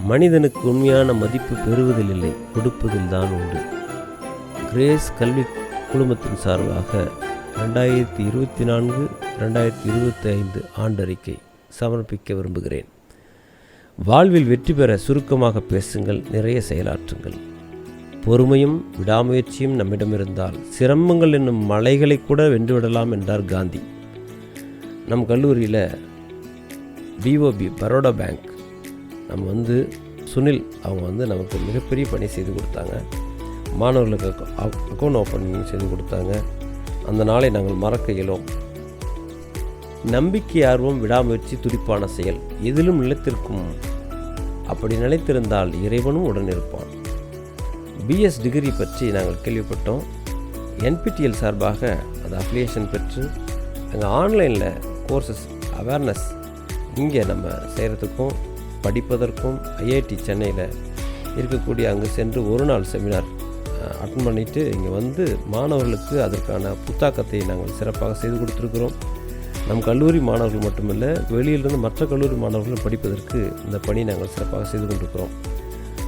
மனிதனுக்கு உண்மையான மதிப்பு பெறுவதில் இல்லை, கொடுப்பதில் தான் உண்டு. கிரேஸ் கல்வி குழுமத்தின் சார்பாக 2024-2025 ஆண்டறிக்கை சமர்ப்பிக்க விரும்புகிறேன். வாழ்வில் வெற்றி பெற சுருக்கமாக பேசுங்கள், நிறைய செயலாற்றுங்கள். பொறுமையும் விடாமுயற்சியும் நம்மிடமிருந்தால் சிரமங்கள் என்னும் மலைகளை கூட வென்றுவிடலாம் என்றார் காந்தி. நம் கல்லூரியில் பிஓபி பரோடா பேங்க் சுனில் அவங்க நமக்கு மிகப்பெரிய பணி செய்து கொடுத்தாங்க. மாணவர்களுக்கு அக்கௌண்ட் ஓப்பனிங் செய்து கொடுத்தாங்க. அந்த நாளை நாங்கள் மறக்க இயலும். நம்பிக்கை, ஆர்வம், விடாமுயற்சி, துடிப்பான செயல் எதிலும் நிலைத்திருக்கும். அப்படி நிலைத்திருந்தால் இறைவனும் உடன் இருப்பான். பிஎஸ் டிகிரி பற்றி நாங்கள் கேள்விப்பட்டோம். NPTEL சார்பாக அது அப்ளிகேஷன் பெற்று எங்கள் ஆன்லைனில் கோர்சஸ் அவேர்னஸ் இங்கே நம்ம செய்கிறதுக்கும் படிப்பதற்கும் IIT சென்னையில் இருக்கக்கூடிய அங்கே சென்று ஒரு நாள் செமினார் அட்டன் பண்ணிவிட்டு இங்கே மாணவர்களுக்கு அதற்கான புத்தாக்கத்தை நாங்கள் சிறப்பாக செய்து கொடுத்துருக்குறோம். நம் கல்லூரி மாணவர்கள் மட்டுமல்ல, வெளியிலிருந்து மற்ற கல்லூரி மாணவர்களும் படிப்பதற்கு இந்த பணி நாங்கள் சிறப்பாக செய்து கொண்டிருக்கிறோம்.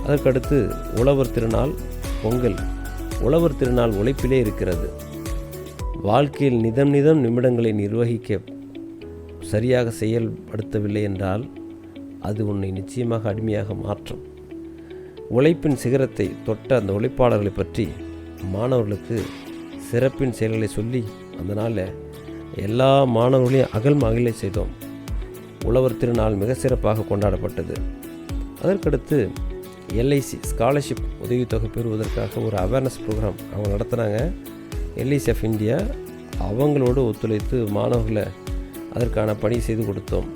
அதற்கடுத்து உழவர் திருநாள் பொங்கல். உழவர் திருநாள் உழைப்பிலே இருக்கிறது. வாழ்க்கையில் நிதம் நிமிடங்களை நிர்வகிக்க சரியாக செயல்படுத்தவில்லை என்றால் அது உன்னை நிச்சயமாக அடிமையாக மாற்றும். உழைப்பின் சிகரத்தை தொட்ட அந்த உழைப்பாளர்களை பற்றி மாணவர்களுக்கு சிறப்பின் செயல்களை சொல்லி அந்த நாளில் எல்லா மாணவர்களையும் அகழ்மகிழ செய்தோம். உழவர் திருநாள் மிக சிறப்பாக கொண்டாடப்பட்டது. அதற்கடுத்து LIC ஸ்காலர்ஷிப் உதவித்தொகை பெறுவதற்காக ஒரு அவேர்னஸ் ப்ரோக்ராம் அவங்க நடத்துனாங்க. LIC ஆஃப் இந்தியா அவங்களோடு ஒத்துழைத்து மாணவர்களை அதற்கான பணி செய்து கொடுத்தோம்.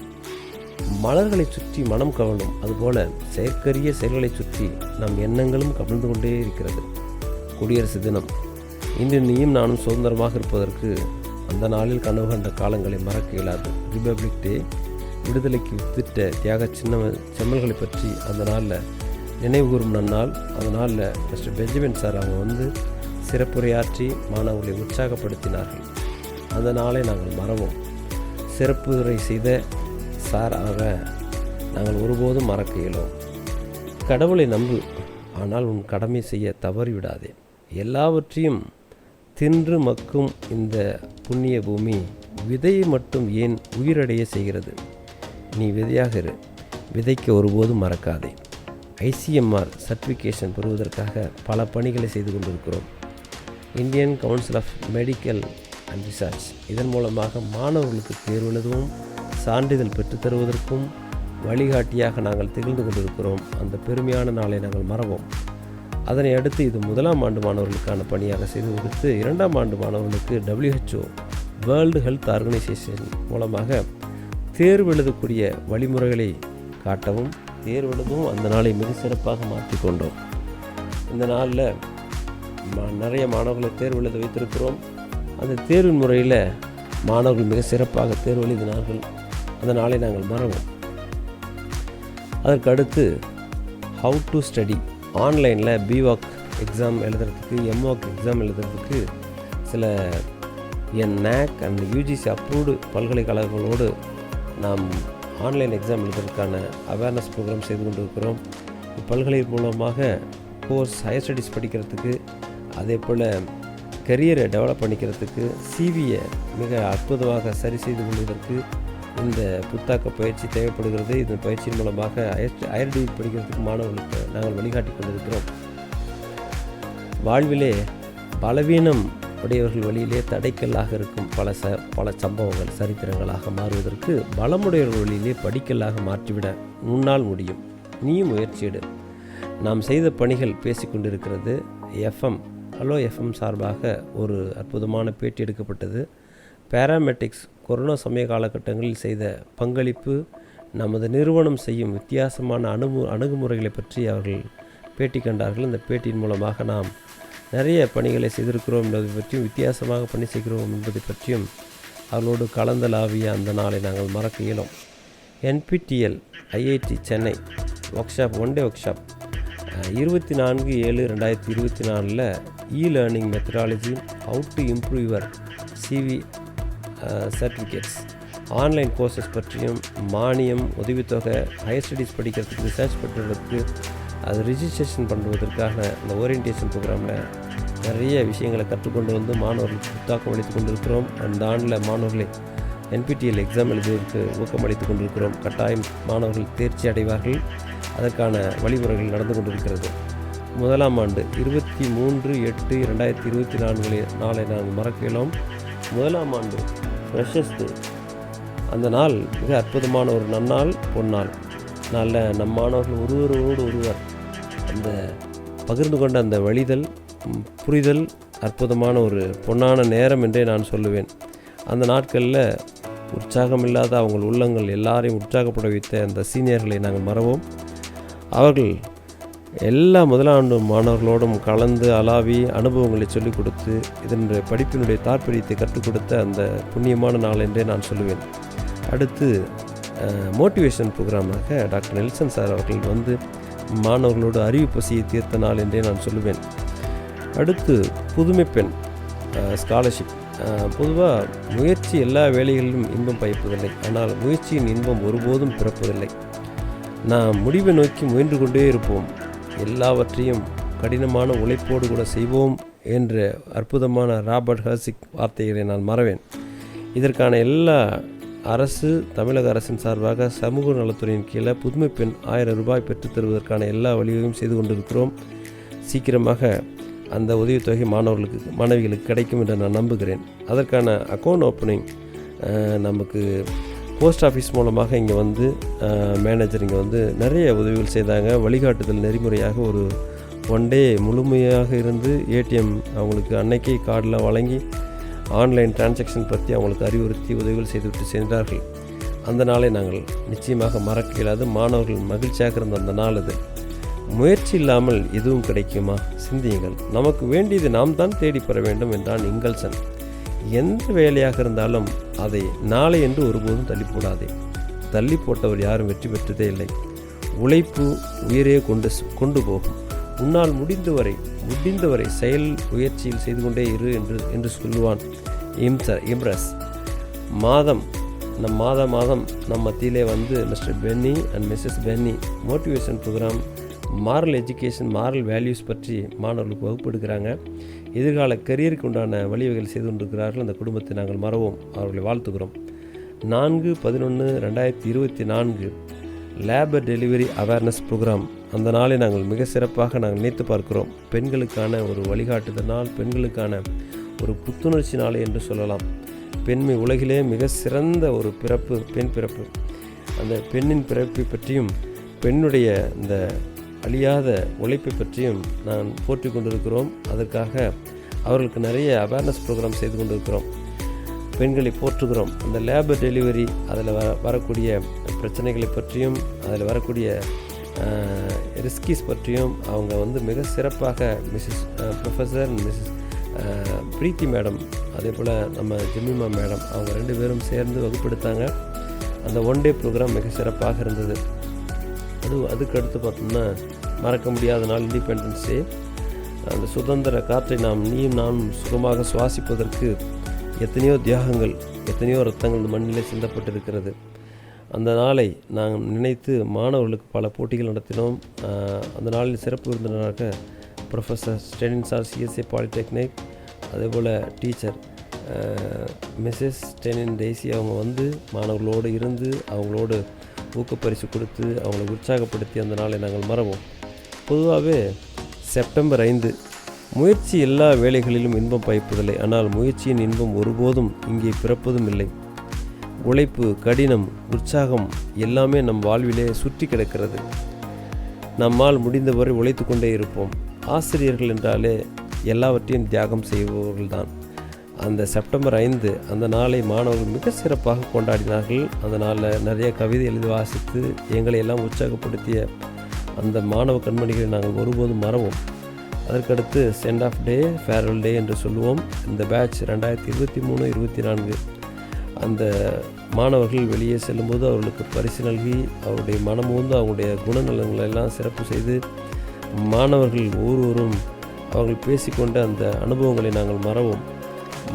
மலர்களை சுற்றி மனம் கவலும், அதுபோல் செயற்கரிய செயல்களை சுற்றி நம் எண்ணங்களும் கவர்ந்து கொண்டே இருக்கிறது. குடியரசு தினம். இன்று நீயும் நானும் சுதந்திரமாக இருப்பதற்கு அந்த நாளில் கனவு கண்ட காலங்களை மறக்க இயலாது. ரிபப்ளிக் டே, விடுதலைக்கு வித்திட்ட தியாக செம்மல்களை பற்றி அந்த நாளில் நினைவுகூரும் நன்னாள். அந்த நாளில் மிஸ்டர் பெஞ்சமின் சார் அவங்க சிறப்புரையாற்றி மாணவர்களை உற்சாகப்படுத்தினார்கள். அந்த நாளை நாங்கள் மறவோம். சிறப்புரை செய்த சாராக நாங்கள் ஒருபோதும் மறக்க இயலும். கடவுளை நம்பு, ஆனால் உன் கடமை செய்ய தவறிவிடாதே. எல்லாவற்றையும் தின்று மக்கும் இந்த புண்ணிய பூமி விதையை மட்டும் ஏன் உயிரடைய செய்கிறது? நீ விதையாக இரு, விதைக்க ஒருபோதும் மறக்காதே. ICMR சர்டிஃபிகேஷன் பெறுவதற்காக பல பணிகளை செய்து கொண்டிருக்கிறோம். Indian council of medical and research இதன் மூலமாக மாணவர்களுக்கு தேர்வு எழுதவும் சான்றிதழ் பெற்றுத்தருவதற்கும் வழிகாட்டியாக நாங்கள் திகழ்ந்து கொண்டிருக்கிறோம். அந்த பெருமையான நாளை நாங்கள் மறவோம். அதனை அடுத்து இது 1ஆம் ஆண்டு மாணவர்களுக்கான பணியாக செய்து கொடுத்து 2ஆம் ஆண்டு மாணவர்களுக்கு WHO வேர்ல்டு ஹெல்த் ஆர்கனைசேஷன் மூலமாக தேர்வு எழுதக்கூடிய வழிமுறைகளை காட்டவும் தேர்வெழுதும் அந்த நாளை மிக சிறப்பாக மாற்றிக்கொண்டோம். இந்த நாளில் நிறைய மாணவர்களை தேர்வு எழுத வைத்திருக்கிறோம். அந்த தேர்வின் முறையில் மாணவர்கள் மிக சிறப்பாக தேர்வு எழுதினார்கள். அந்த நாளை நாங்கள் மறவோம். அதற்கு அடுத்து ஹவு டு ஸ்டடி. ஆன்லைனில் BVAC எக்ஸாம் எழுதுறதுக்கு, MVAC எக்ஸாம் எழுதுறதுக்கு சில NAC அண்ட் UGC அப்ரூவ்டு பல்கலைக்கழகங்களோடு நாம் ஆன்லைன் எக்ஸாம் எழுதுறதுக்கான அவேர்னஸ் ப்ரோக்ராம் செய்து கொண்டிருக்கிறோம். பல்கலை மூலமாக கோர்ஸ் ஹையர் ஸ்டடீஸ் படிக்கிறதுக்கு, அதே போல் கரியரை டெவலப் பண்ணிக்கிறதுக்கு, CVயை மிக அற்புதமாக சரி செய்து கொள்வதற்கு இந்த புத்தாக்க பயிற்சி தேவைப்படுகிறது. இந்த பயிற்சியின் மூலமாக ஹையர் டிகிரி படிக்கிறதுக்கு மாணவர்களுக்கு நாங்கள் வழிகாட்டி கொண்டிருக்கிறோம். வாழ்விலே பலவீனம் உடையவர்கள் வழியிலே தடைக்கல்லாக இருக்கும் பல சம்பவங்கள் சரித்திரங்களாக மாறுவதற்கு பலமுடையவர்கள் வழியிலே படிக்கல்லாக மாற்றிவிட உன்னால் முடியும். நீயும் முயற்சியிடு. நாம் செய்த பணிகள் பேசிக்கொண்டிருக்கிறது. ஹலோ FM சார்பாக ஒரு அற்புதமான பேட்டி எடுக்கப்பட்டது. பேராமெட்டிக்ஸ் கொரோனா சமய காலகட்டங்களில் செய்த பங்களிப்பு, நமது நிறுவனம் செய்யும் வித்தியாசமான அணுகுமுறைகளை பற்றி அவர்கள் பேட்டி கண்டார்கள். இந்த பேட்டியின் மூலமாக நாம் நிறைய பணிகளை செய்திருக்கிறோம் என்பதை பற்றியும், வித்தியாசமாக பணி செய்கிறோம் என்பதை பற்றியும் அவர்களோடு கலந்தலாவிய அந்த நாளை நாங்கள் மறக்க இயலும். NPTEL IIT Chennai workshop, one day workshop 24/7/2024 e-learning methodology, how to improve your CV certificates online courses பற்றியும், மானியம், உதவித்தொகை, ஹையர் ஸ்டடீஸ் படிக்கிறதுக்கு, ரிசர்ச் பண்ணுறதுக்கு, அது ரிஜிஸ்ட்ரேஷன் பண்ணுவதற்கான அந்த ஓரியன்டேஷன் ப்ரோக்ராமில் நிறைய விஷயங்களை கற்றுக்கொண்டு வந்து மாணவர்களுக்கு புத்தாக்கம் அளித்து கொண்டிருக்கிறோம். அந்த ஆண்டில் மாணவர்களை NPTEL எக்ஸாம் எழுதுவதற்கு ஊக்கமளித்து கொண்டிருக்கிறோம். கட்டாயம் மாணவர்கள் தேர்ச்சி அடைவார்கள். அதற்கான வழிமுறைகள் நடந்து கொண்டிருக்கிறது. முதலாம் ஆண்டு 23/8/2024 நாளை நாங்கள் மறக்கலாம். முதலாம் ஆண்டு ஃப்ரெஷர்ஸ் டே. அந்த நாள் மிக அற்புதமான ஒரு நன்னாள், பொன்னாள். நாளில் நம் மாணவர்கள் ஒருவரோடு ஒருவர் அந்த பகிர்ந்து கொண்ட அந்த வழிதல், புரிதல் அற்புதமான ஒரு பொன்னான நேரம் என்றே நான் சொல்லுவேன். அந்த நாட்களில் உற்சாகமில்லாத அவங்க உள்ளங்கள் எல்லாரையும் உற்சாகப்பட வைத்த அந்த சீனியர்களை நாங்கள் மறவோம். அவர்கள் எல்லா முதலாண்டு மாணவர்களோடும் கலந்து அலாவி அனுபவங்களை சொல்லிக் கொடுத்து இதனுடைய படிப்பினுடைய தாற்பயத்தை கற்றுக் கொடுத்த அந்த புண்ணியமான நாள் என்றே நான் சொல்லுவேன். அடுத்து மோட்டிவேஷன் ப்ரோக்ராமாக டாக்டர் நெல்சன் சார் அவர்கள் வந்து மாணவர்களோடு அறிவு பசியை தீர்த்த நாள் என்றே நான் சொல்லுவேன். அடுத்து புதுமை பெண் ஸ்காலர்ஷிப். பொதுவாக முயற்சி எல்லா வேலைகளிலும் இன்பம் பயப்பதில்லை, ஆனால் முயற்சியின் இன்பம் ஒருபோதும் பிறப்பதில்லை. நாம் முடிவை நோக்கி முயன்று கொண்டே இருப்போம், எல்லாவற்றையும் கடினமான உழைப்போடு கூட செய்வோம் என்ற அற்புதமான ராபர்ட் ஹர்சிக் வார்த்தைகளை நான் மறவேன். இதற்கான எல்லா அரசு, தமிழக அரசின் சார்பாக சமூக நலத்துறையின் கீழே புதுமை பெண் 1000 ரூபாய் பெற்றுத் தருவதற்கான எல்லா வழிகளையும் செய்து கொண்டிருக்கிறோம். சீக்கிரமாக அந்த உதவித்தொகை மாணவிகளுக்கு கிடைக்கும் என்று நான் நம்புகிறேன். அதற்கான அக்கௌண்ட் ஓப்பனிங் நமக்கு போஸ்ட் ஆஃபீஸ் மூலமாக இங்கே வந்து மேனேஜர் இங்கே வந்து நிறைய உதவிகள் செய்தாங்க. வழிகாட்டுதல் நெறிமுறையாக ஒரு 1 டே முழுமையாக இருந்து ஏடிஎம் அவங்களுக்கு அன்னைக்கே கார்டெலாம் வழங்கி ஆன்லைன் டிரான்சாக்ஷன் பற்றி அவங்களுக்கு அறிவுறுத்தி உதவிகள் செய்துவிட்டு சென்றார்கள். அந்த நாளை நாங்கள் நிச்சயமாக மறக்க இயலாது. மாணவர்கள் மகிழ்ச்சியாக இருந்த அந்த நாள் அது. முயற்சி இல்லாமல் எதுவும் கிடைக்குமா? சிந்தியுங்கள். நமக்கு வேண்டியது நாம் தான் தேடி பெற வேண்டும் என்றான் இங்கல்சன். எந்த வேலையாக இருந்தாலும் அதை நாளை என்று ஒருபோதும் தள்ளி போடாதே. தள்ளி போட்டவர் யாரும் வெற்றி பெற்றதே இல்லை. உழைப்பு உயிரே கொண்டு போகும். உன்னால் முடிந்தவரை செயல் முயற்சியில் செய்து கொண்டே இரு என்று சொல்லுவான் இம்ரஸ். மாதம் நம் மத்தியிலே வந்து mister Benny and missus Benny motivation programme, moral education, moral values பற்றி மாணவர்களுக்கு வகுப்படுகிறாங்க. எதிர்கால கரியருக்கு உண்டான வழிவகைகள் செய்து கொண்டிருக்கிறார்கள். அந்த குடும்பத்தை நாங்கள் மறவோம், அவர்களை வாழ்த்துகிறோம். 4/11/2024 லேபர் டெலிவரி அவேர்னஸ் ப்ரோக்ராம். அந்த நாளை நாங்கள் மிக சிறப்பாக நினைத்து பார்க்கிறோம். பெண்களுக்கான ஒரு வழிகாட்டுதல் நாள், பெண்களுக்கான ஒரு புத்துணர்ச்சி நாள் என்று சொல்லலாம். பெண்மை உலகிலே மிக சிறந்த ஒரு பிறப்பு பெண் பிறப்பு. அந்த பெண்ணின் பிறப்பை பற்றியும் பெண்ணுடைய இந்த அழியாத உழைப்பை பற்றியும் நான் போற்றி கொண்டிருக்கிறோம். அதற்காக அவர்களுக்கு நிறைய அவேர்னஸ் ப்ரோக்ராம் செய்து கொண்டிருக்கிறோம். பெண்களை போற்றுகிறோம். அந்த லேபர் டெலிவரி, அதில் வரக்கூடிய பிரச்சனைகளை பற்றியும் அதில் வரக்கூடிய ரிஸ்கிஸ் பற்றியும் அவங்க வந்து மிக சிறப்பாக ப்ரொஃபஸர் மிஸ்ஸஸ் பிரீத்தி மேடம், அதே போல் நம்ம ஜெமிமா மேடம், அவங்க 2 பேரும் சேர்ந்து வகுப்படுத்தாங்க. அந்த 1 டே ப்ரோக்ராம் மிக சிறப்பாக இருந்தது. அதுக்கு அடுத்து பார்த்தோம்னா மறக்க முடியாத நாள் இண்டிபெண்டன்ஸ் டே. அந்த சுதந்திர காற்றை நீயும் நானும் சுகமாக சுவாசிப்பதற்கு எத்தனையோ தியாகங்கள், எத்தனையோ ரத்தங்கள் இந்த மண்ணிலே சிந்தப்பட்டிருக்கிறது. அந்த நாளை நாங்கள் நினைத்து மாணவர்களுக்கு பல போட்டிகள் நடத்தினோம். அந்த நாளில் சிறப்பு விருந்தினராக ப்ரொஃபஸர் ஸ்டெனின் சார், CSA பாலிடெக்னிக், அதே போல் டீச்சர் மிஸ்ஸஸ் ஸ்டெனின் டெய்சி அவங்க வந்து மாணவர்களோடு இருந்து அவங்களோடு ஊக்கப்பரிசு கொடுத்து அவங்களை உற்சாகப்படுத்தி அந்த நாளை நாங்கள் மறவோம். பொதுவாகவே செப்டம்பர் 5, முயற்சி எல்லா வேலைகளிலும் இன்பம் பயப்பதில்லை, ஆனால் முயற்சியின் இன்பம் ஒருபோதும் இங்கே பிறப்பதும் இல்லை. உழைப்பு, கடினம், உற்சாகம் எல்லாமே நம் வாழ்விலே சுற்றி கிடக்கிறது. நம்மால் முடிந்தவரை உழைத்து கொண்டே இருப்போம். ஆசிரியர்கள் என்றாலே எல்லாவற்றையும் தியாகம் செய்பவர்கள்தான். அந்த செப்டம்பர் 5 அந்த நாளை மாணவர்கள் மிக சிறப்பாக கொண்டாடினார்கள். அந்த நாளில் நிறைய கவிதை எழுதி வாசித்து எங்களை எல்லாம் உற்சாகப்படுத்திய அந்த மாணவ கண்மணிகளை நாங்கள் ஒருபோதும் மறவோம். அதற்கடுத்து send off day, farewell day என்று சொல்லுவோம். இந்த பேட்ச் 2023-24 அந்த மாணவர்கள் வெளியே செல்லும்போது அவர்களுக்கு பரிசு நல்கி அவருடைய மனமுந்து அவங்களுடைய குணநலங்களெல்லாம் சிறப்பு செய்து மாணவர்கள் ஒவ்வொருவரும் அவர்கள் பேசிக்கொண்ட அந்த அனுபவங்களை நாங்கள் மறவோம்.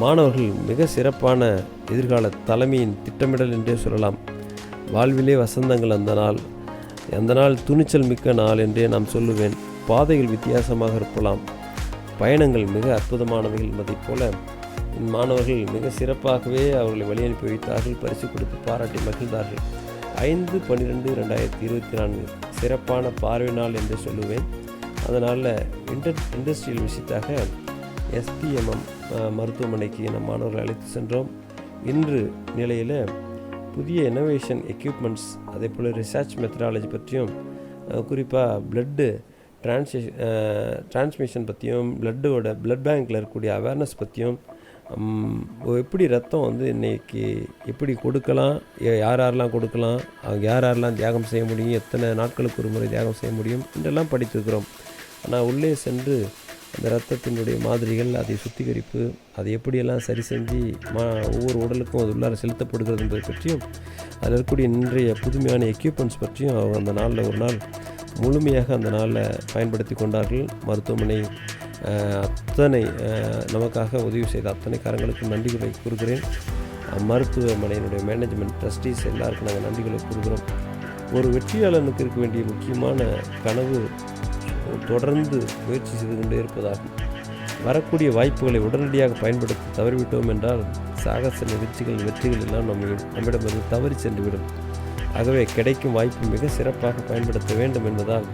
மாணவர்கள் மிக சிறப்பான எதிர்கால தலைமையின் திட்டமிடல் என்றே சொல்லலாம். வாழ்விலே வசந்தங்கள் அந்த நாள் துணிச்சல் மிக்க நாள் என்றே நாம் சொல்லுவேன். பாதைகள் வித்தியாசமாக இருக்கலாம், பயணங்கள் மிக அற்புதமானவைகள் என்பதைப் போல மாணவர்கள் மிக சிறப்பாகவே அவர்களை வழியனுப்பி வைத்தார்கள். பரிசு கொடுத்து பாராட்டி மகிழ்ந்தார்கள். 5/12/2024 சிறப்பான பார்வை நாள் என்று சொல்லுவேன். அதனால் இண்டஸ்ட்ரியல் விசிட்டாக SPMM மருத்துவமனைக்கு நம் மாணவர்கள் அழைத்து சென்றோம். இன்று நிலையில் புதிய இனோவேஷன் எக்யூப்மெண்ட்ஸ், அதே போல் ரிசர்ச் மெத்தடாலஜி பற்றியும், குறிப்பாக பிளட்டு டிரான்ஸ்மிஷன் பற்றியும், பிளட் பேங்க்கில் இருக்கக்கூடிய அவேர்னஸ் பற்றியும், எப்படி ரத்தம் இன்றைக்கி எப்படி கொடுக்கலாம், யாரெல்லாம் கொடுக்கலாம், அவங்க யாரெல்லாம் தியாகம் செய்ய முடியும், எத்தனை நாட்களுக்கு ஒரு முறை தியாகம் செய்ய முடியும் என்றெல்லாம் படித்திருக்கிறோம். ஆனால் உள்ளே சென்று அந்த இரத்தத்தினுடைய மாதிரிகள், அதை சுத்திகரிப்பு, அதை எப்படியெல்லாம் சரி செஞ்சு ஒவ்வொரு உடலுக்கும் அது உள்ளார செலுத்தப்படுகிறது என்பதை பற்றியும், அதில் இருக்கக்கூடிய இன்றைய புதுமையான எக்யூப்மெண்ட்ஸ் பற்றியும் அவங்க அந்த நாளில் ஒரு நாள் முழுமையாக அந்த நாளில் பயன்படுத்தி கொண்டார்கள். மருத்துவமனை அத்தனை நமக்காக உதவி செய்த அத்தனை காரங்களுக்கும் நன்றிகளை கூறுகிறேன். மருத்துவமனையினுடைய மேனேஜ்மெண்ட், ட்ரஸ்டீஸ் எல்லாருக்கும் நாங்கள் நன்றிகளை கூறுகிறோம். ஒரு வெற்றியாளனுக்கு இருக்க வேண்டிய முக்கியமான கனவு தொடர்ந்து முயற்சி செய்து கொண்டே இருப்பதாகும். வரக்கூடிய வாய்ப்புகளை உடனடியாக பயன்படுத்தி தவறிவிட்டோம் என்றால் சாகச வெற்றிகள் எல்லாம் நம்மிடமிருந்து தவறி சென்றுவிடும். ஆகவே கிடைக்கும் வாய்ப்பு மிக சிறப்பாக பயன்படுத்த வேண்டும் என்பதால்,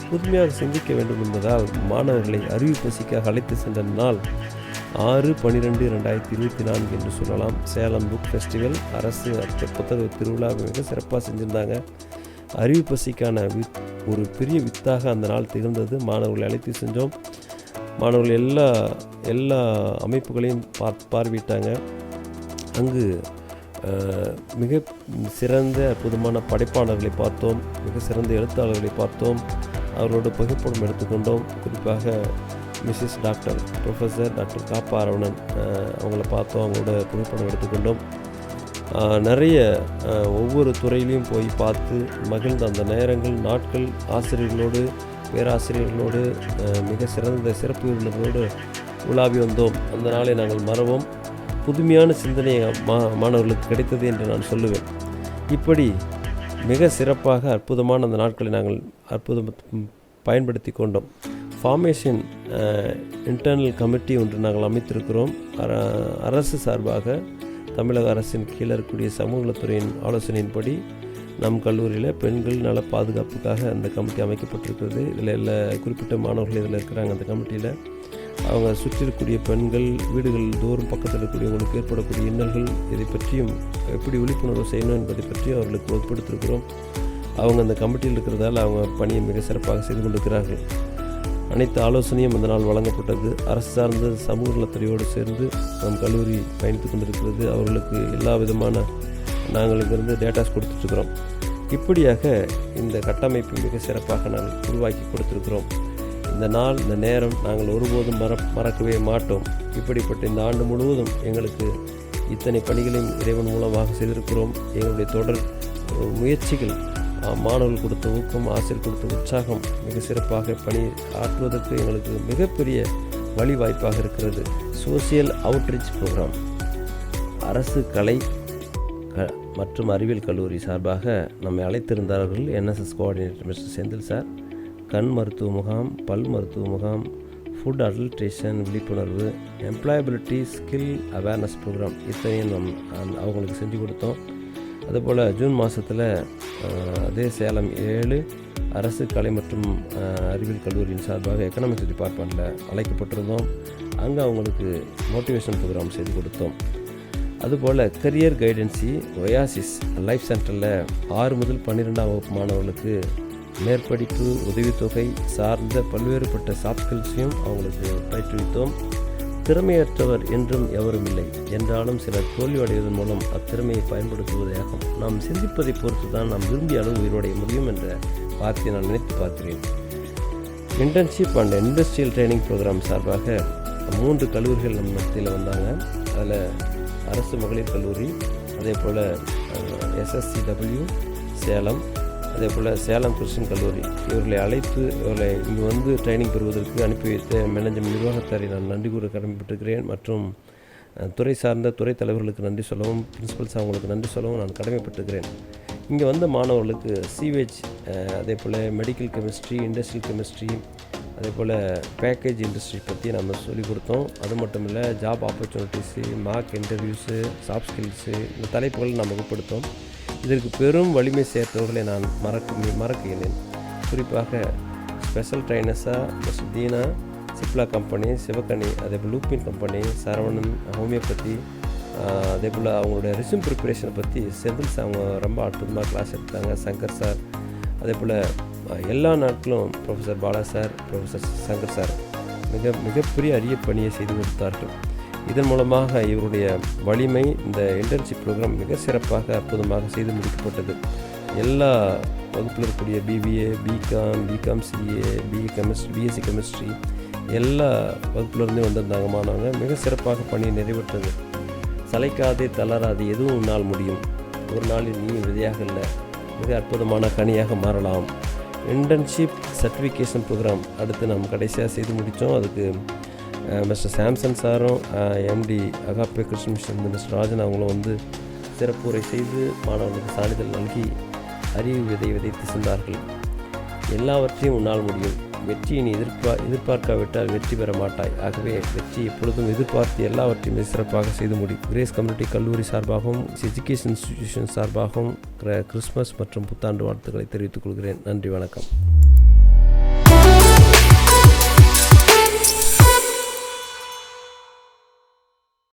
புதுமையாக சிந்திக்க வேண்டும் என்பதால் மாணவர்களை அறிவு பசிக்காக அழைத்து சென்ற நாள் 6/12/2024 என்று சொல்லலாம். சேலம் புக் ஃபெஸ்டிவல், அரசு புத்தக திருவிழா மிக சிறப்பாக செஞ்சுருந்தாங்க. அறிவு பசிக்கான ஒரு பெரிய வித்தாக அந்த நாள் திகழ்ந்தது. மாணவர்களை அழைத்து சென்றோம். மாணவர்கள் எல்லா அமைப்புகளையும் பார்வையிட்டாங்க. அங்கு மிக சிறந்த அற்புதமான படைப்பாளர்களை பார்த்தோம், மிக சிறந்த எழுத்தாளர்களை பார்த்தோம். அவர்களோட புகைப்படம் எடுத்துக்கொண்டோம். குறிப்பாக மிஸ்ஸஸ் ப்ரொஃபஸர் டாக்டர் காப்பா அரவணன் அவங்கள பார்த்தோம், அவங்களோட புகைப்படம் எடுத்துக்கொண்டோம். நிறைய ஒவ்வொரு துறையிலையும் போய் பார்த்து மகிழ்ந்த அந்த நேரங்கள், நாட்கள், ஆசிரியர்களோடு, பேராசிரியர்களோடு, மிக சிறந்த சிறப்பு விருந்தினர்களோடு உலாவி வந்தோம். அந்த நாளை நாங்கள் மறவோம். புதுமையான சிந்தனை மாணவர்களுக்கு கிடைத்தது என்று நான் சொல்லுவேன். இப்படி மிக சிறப்பாக அற்புதமான அந்த நாட்களை நாங்கள் பயன்படுத்தி கொண்டோம். ஃபார்மேஷன் இன்டர்னல் கமிட்டி ஒன்று நாங்கள் அமைத்திருக்கிறோம். அரசு சார்பாக தமிழக அரசின் கீழே இருக்கக்கூடிய சமூக நலத்துறையின் ஆலோசனையின்படி நம் கல்லூரியில் பெண்கள் நல பாதுகாப்புக்காக அந்த கமிட்டி அமைக்கப்பட்டிருக்கிறது. இதில் எல்லா குறிப்பிட்ட மாணவர்கள் இதில் இருக்கிறாங்க. அந்த கமிட்டியில் அவங்க சுற்றி இருக்கக்கூடிய பெண்கள், வீடுகள் தோறும் பக்கத்தில் இருக்கக்கூடியவங்களுக்கு ஏற்படக்கூடிய இன்னல்கள், இதை பற்றியும் எப்படி விழிப்புணர்வு செய்யணும் என்பதை பற்றியும் அவர்களுக்கு வகுப்படுத்திருக்கிறோம். அவங்க அந்த கமிட்டியில் இருக்கிறதால் அவங்க பணியை மிக சிறப்பாக செய்து கொண்டிருக்கிறார்கள். அனைத்து ஆலோசனையும் அந்த நாள் வழங்கப்பட்டது. அரசு சார்ந்த சமூக நலத்துறையோடு சேர்ந்து நம் கல்லூரி பயணித்து கொண்டிருக்கிறது. அவர்களுக்கு எல்லா விதமான நாங்கள் இங்கிருந்து டேட்டாஸ் கொடுத்துட்ருக்கிறோம். இப்படியாக இந்த கட்டமைப்பு மிக சிறப்பாக நாங்கள் உருவாக்கி கொடுத்துருக்கிறோம். இந்த நாள், இந்த நேரம் நாங்கள் ஒருபோதும் மறக்கவே மாட்டோம். இப்படிப்பட்ட இந்த ஆண்டு முழுவதும் எங்களுக்கு இத்தனை பணிகளையும் இறைவன் மூலமாக செய்திருக்கிறோம். எங்களுடைய தொடர் முயற்சிகள், மாணவர்கள் கொடுத்த ஊக்கம், ஆசிரியர் கொடுத்த உற்சாகம் மிக சிறப்பாக பணி ஆற்றுவதற்கு எங்களுக்கு மிகப்பெரிய வழிவாய்ப்பாக இருக்கிறது. சோசியல் அவுட்ரீச் ப்ரோக்ராம், அரசு கலை மற்றும் அறிவியல் கல்லூரி சார்பாக நம்மை அழைத்திருந்தார்கள். NSS coordinator mister Senthil sir. கண் மருத்துவ முகாம், பல் மருத்துவ முகாம், ஃபுட் அடல்ட்ரேஷன் விழிப்புணர்வு, எம்ப்ளாயபிலிட்டி ஸ்கில் அவேர்னஸ் ப்ரோக்ராம் இத்தனையும் அவங்களுக்கு செஞ்சு கொடுத்தோம். அதுபோல் ஜூன் மாதத்தில் அதே சேலம் 7 அரசு கலை மற்றும் அறிவியல் கல்லூரியின் சார்பாக எக்கனாமிக்ஸ் டிபார்ட்மெண்ட்டில் அழைக்கப்பட்டிருந்தோம். அங்கே அவங்களுக்கு மோட்டிவேஷன் ப்ரோக்ராம் செய்து கொடுத்தோம். அதுபோல் கரியர் கைடன்சி ஒயாசிஸ் லைஃப் சென்டரில் 6 முதல் 12ஆம் வகுப்பு மாணவர்களுக்கு மேற்படிப்பு உதவித்தொகை சார்ந்த பல்வேறுபட்ட சாஃப்ட் ஸ்கில்ஸையும் அவங்களுக்கு பயிற்றுவித்தோம். திறமையற்றவர் என்றும் எவரும் இல்லை என்றாலும் சிலர் தோல்வி அடைவதன் மூலம் அத்திறமையை பயன்படுத்துவதாகும். நாம் சிந்திப்பதை பொறுத்து தான் நாம் விரும்பிய அளவு உயிரோடைய முடியும் என்ற வார்த்தையை நான் நினைத்து பார்க்கிறேன். Internship and industrial training programme சார்பாக 3 கல்லூரிகள் நம்ம மத்தியில் வந்தாங்க. அதில் அரசு மகளிர் கல்லூரி, அதே போல் SSCW சேலம், அதே போல் சேலம் கிறிஸ்டின் கல்லூரி இவர்களை அழைத்து இவர்களை இங்கு வந்து ட்ரைனிங் பெறுவதற்கு அனுப்பி வைத்த மேனேஜ்மெண்ட் நிர்வாகத்தாரை நான் நன்றி கூற கடமைப்பட்டிருக்கிறேன். மற்றும் துறை சார்ந்த துறை தலைவர்களுக்கு நன்றி சொல்லவும், பிரின்சிபல்ஸ் அவங்களுக்கு நன்றி சொல்லவும் நான் கடமைப்பட்டுக்கிறேன். இங்கே வந்த மாணவர்களுக்கு சீவேஜ், அதே போல் மெடிக்கல் கெமிஸ்ட்ரி, இண்டஸ்ட்ரியல் கெமிஸ்ட்ரி, அதே போல் பேக்கேஜ் இண்டஸ்ட்ரி பற்றி நம்ம சொல்லிக் கொடுத்தோம். அது மட்டும் இல்லை, job opportunities, mark interviews, soft skills, இந்த தலைப்புகள் நாம் வகுப்படுத்தோம். இதற்கு பெரும் வலிமை சேர்த்தவர்களை நான் மறக்கிறேன். குறிப்பாக ஸ்பெஷல் ட்ரைனர்ஸாக மிஸ்டர் தீனா, சிப்லா கம்பெனி, சிவகனி, அதே போல் லூப்பின் கம்பெனி, சரவணன், ஹோமியோபதி, அதே போல் அவங்களுடைய ரெஸ்யூம் ப்ரிப்பரேஷனை பற்றி செந்தில் சார் அவங்க ரொம்ப அற்புதமாக கிளாஸ் எடுத்தாங்க. சங்கர் சார், அதே போல் எல்லா நாட்களும் professor Bala sir, professor Shankar sir மிகப்பெரிய அரிய பணியை செய்து கொடுத்தார்கள். இதன் மூலமாக இவருடைய வலிமை, இந்த இன்டர்ன்ஷிப் ப்ரோக்ராம் மிக சிறப்பாக அற்புதமாக செய்து முடிக்கப்பட்டது. எல்லா வகுப்பில் இருக்கக்கூடிய BBA, BCom CA, BSc chemistry எல்லா வகுப்புலேருந்தே வந்திருந்தாங்க மாணவங்க. மிக சிறப்பாக பணியை நிறைவேற்றது. சளைக்காதே தளராது, எதுவும் உன்னால் முடியும். ஒரு நாளில் நீ விதையாக இல்லை, மிக அற்புதமான கனியாக மாறலாம். இன்டர்ன்ஷிப் சர்டிஃபிகேஷன் ப்ரோக்ராம் அடுத்து நாம் கடைசியாக செய்து முடித்தோம். அதுக்கு மிஸ்டர் சாம்சன் சாரும், MD Agape Krishna mission mister Rajan அவங்களும் சிறப்புரை செய்து மாணவர்களுக்கு சான்றிதழ் நல்கி அறிவு விதைத்து சென்றார்கள். எல்லாவற்றையும் உன்னால் முடியும். வெற்றியை நீ எதிர்பார்க்காவிட்டால் வெற்றி பெற மாட்டாய். ஆகவே வெற்றி எப்பொழுதும் எதிர்பார்த்து எல்லாவற்றையும் சிறப்பாக செய்து முடியும். கிரேஸ் கம்யூனிட்டி கல்லூரி சார்பாகவும், எஜுகேஷன் இன்ஸ்டிடியூஷன் சார்பாகவும் கிறிஸ்மஸ் மற்றும் புத்தாண்டு வாழ்த்துக்களை தெரிவித்துக் கொள்கிறேன். நன்றி, வணக்கம்.